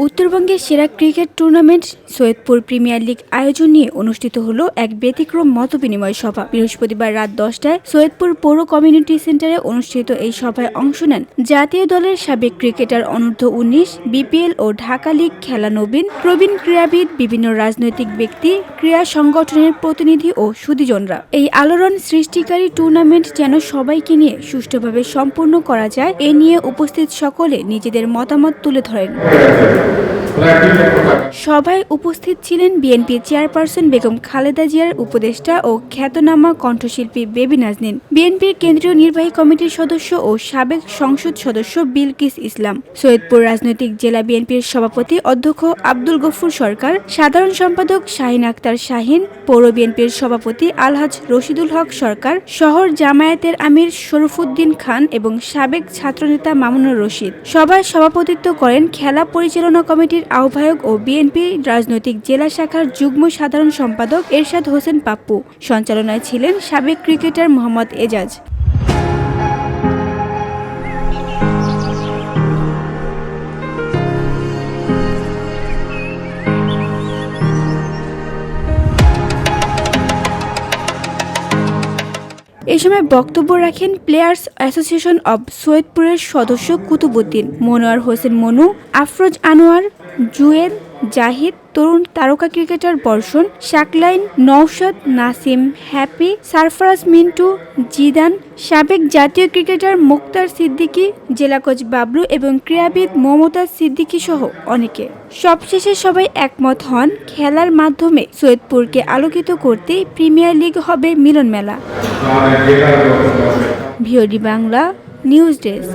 উত্তরবঙ্গের সেরা cricket tournament Saidpur premier league আয়োজন নিয়ে অনুষ্ঠিত হলো এক ব্যতিক্রম মতবিনিময় সভা। বৃহস্পতিবার রাত 10টায় সৈয়দপুর পৌর কমিউনিটি সেন্টারে অনুষ্ঠিত এই সভায় অংশ নেন জাতীয় দলের সাবেক ক্রিকেটার অনূর্ধ্ব-19, বিপিএল ও ঢাকা লিগ খেলা প্রবীণ ক্রীড়াবিদ, বিভিন্ন রাজনৈতিক ব্যক্তি, ক্রীড়া সংগঠনের প্রতিনিধি ও সুধীজনরা। এই আলোড়ন সৃষ্টিকারী টুর্নামেন্ট যেন সবাইকে নিয়ে সুষ্ঠুভাবে সম্পূর্ণ করা যায় এ নিয়ে উপস্থিত সকলে নিজেদের মতামত তুলে ধরেন। সভায় উপস্থিত ছিলেন বিএনপি চেয়ারপারসন বেগম খালেদা জিয়ার উপদেষ্টা ও খ্যাতনামা কণ্ঠশিল্পী বেবী নাজনীন, বিএনপির কেন্দ্রীয় নির্বাহী কমিটির সদস্য ও সাবেক সংসদ সদস্য বিলকিস ইসলাম, সৈয়দপুর রাজনৈতিক জেলা বিএনপির সভাপতি অধ্যক্ষ আব্দুল গফুর সরকার, সাধারণ সম্পাদক শাহিন আক্তার শাহিন, পৌর বিএনপির সভাপতি আলহাজ রশিদুল হক সরকার, শহর জামায়াতের আমির শরফুদ্দিন খান এবং সাবেক ছাত্রনেতা মামুনুর রশিদ। সভায় সভাপতিত্ব করেন খেলা পরিচালনা কমিটির আহ্বায়ক ও বিএনপি রাজনৈতিক জেলা শাখার যুগ্ম সাধারণ সম্পাদক এরশাদ হোসেন পাপ্পু। সঞ্চালনায় ছিলেন সাবেক ক্রিকেটার মোহাম্মদ এজাজ। এ সময় বক্তব্য রাখেন প্লেয়ার্স অ্যাসোসিয়েশন অব সৈয়দপুরের সদস্য কুতুবুদ্দিন, মনোয়ার হোসেন মনু, আফরোজ আনোয়ার, জুয়েল, জাহিদ, তরুণ তারকা ক্রিকেটার বর্ষণ, শাকলাইন, নওশাদ, নাসিম, হ্যাপি, সারফরাজ মিন্টু, জিদান, সাবেক জাতীয় ক্রিকেটার মুক্তার সিদ্দিকী, জেলা কোচ বাবলু এবং ক্রীড়াবিদ মমতাজ সিদ্দিকী সহ অনেকে। সবশেষে সবাই একমত হন খেলার মাধ্যমে সৈয়দপুরকে আলোকিত করতে প্রিমিয়ার লিগ হবে মিলন মেলা। VOD Bangla news desk.